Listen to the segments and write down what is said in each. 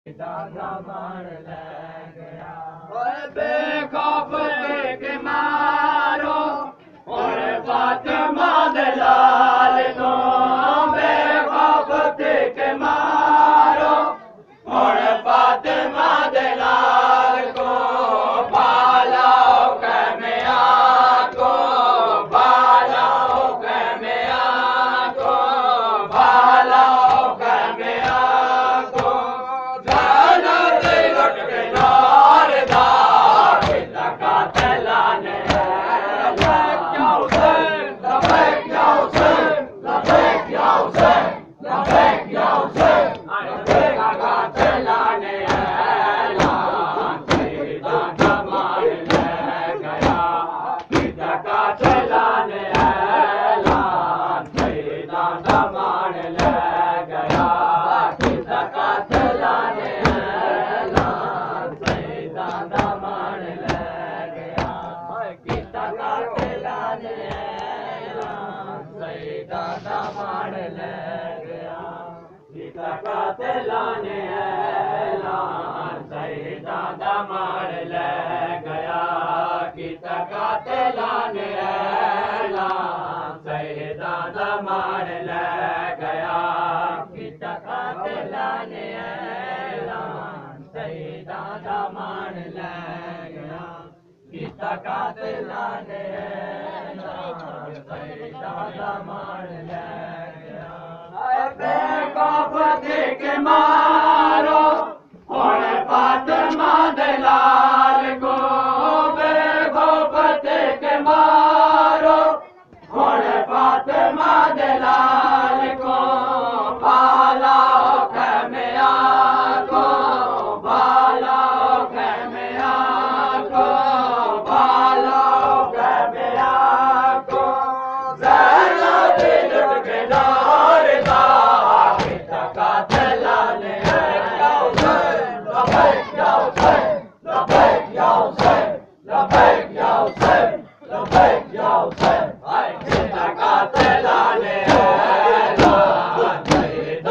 दादा मार ले गया बेखौफ के मारो और फातिमा दे लाल को बेखौफ के मारो और फातिमा दे लाल को बालाओ कमिया को बालाओ कमिया को बालाओ कमिया को दादा मार ले गया दादा लाने ऐलान सही दादा मार ले गया दादा लाने ऐलान सही दादा मार ले गया दादा लाने ऐलान सही दादा मार ले गया दादा लाने दादा मार ले गया बेखौफ के मारो और फातिमा दे लाल को बेखौफ के मारो और फातिमा दे लाल को बालाओ कमिया को बालाओ कमिया को बालाओ कमिया को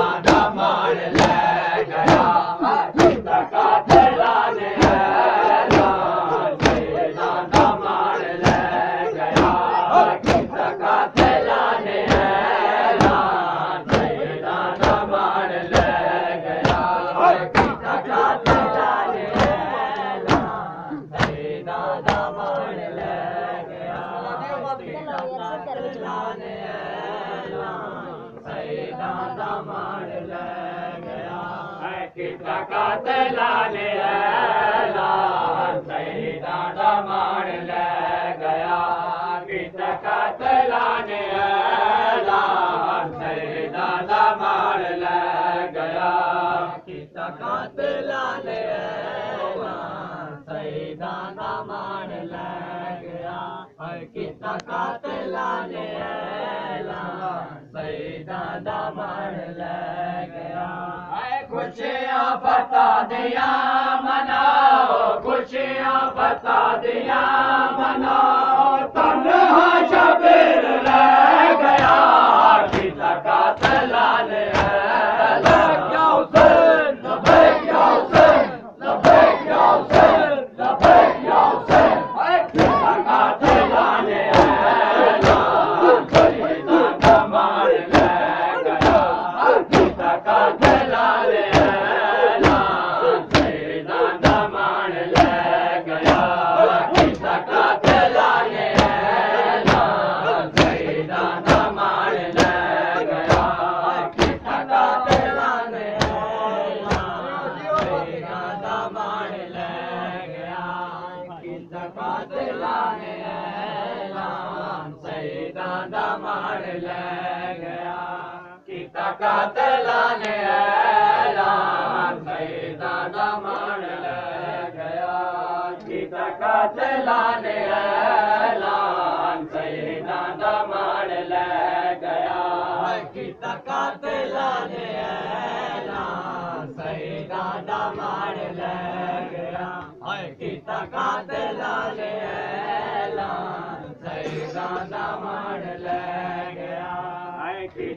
दादा मार ले गया दादा लाने ऐलान सही दादा मार ले गया दादा लाने ऐलान सही दादा मार ले गया दादा लाने ऐलान सही दादा मार ले गया दादा लाने ऐलान सही दादा मार ले गया खुशियाँ बता दिया मनाओ खुशियाँ बता दिया मनाओ तन्हा शबीर रह गया ज़कात लाने लबैक या हुसैन लबैक या हुसैन लबैक या हुसैन लबैक या हुसैन ज़कात लाने दादा मार ले गया ज़कात लाने ऐलान सही दादा मार ले गया ज़कात लाने ऐलान सही दादा मार ले गया ज़कात लाने ऐलान सही दादा मार ले गया ज़कात लाने ऐलान सही दादा मार ले गया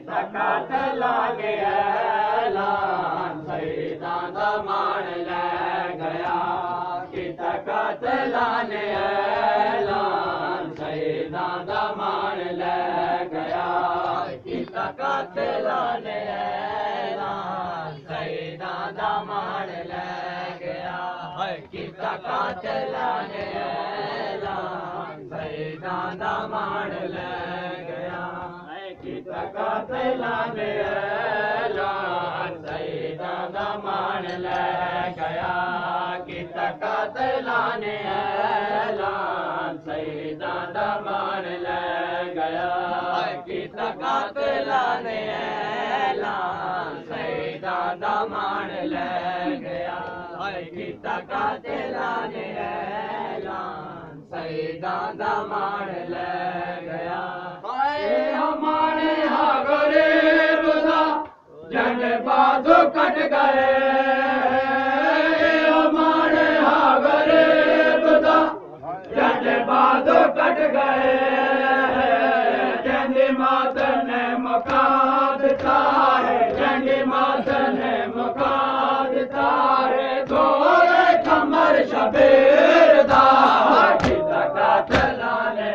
ज़कात लाने ऐलान सही दादा मार कातलाने ऐलान सईदा दा मान ले गया कीता कातलाने ऐलान सईदा दा मान ले गया कीता कातलाने ऐलान सईदा दा मान ले गया कीता कातलाने ऐलान सईदा दा मान ले गया कीता कातलाने ऐलान सईदा दा मान ले गया कीता कातलाने ऐलान सईदा दा मान ले गया हमारे यहाँ गरीब दा जन बाजू कट गए हमारे यहाँ गरीब दा जन बाजू कट गए चंदी मात ने मका दिता है चंदी मात ने मका दिता है थोड़े कमर शबीर दा कीता कातलाने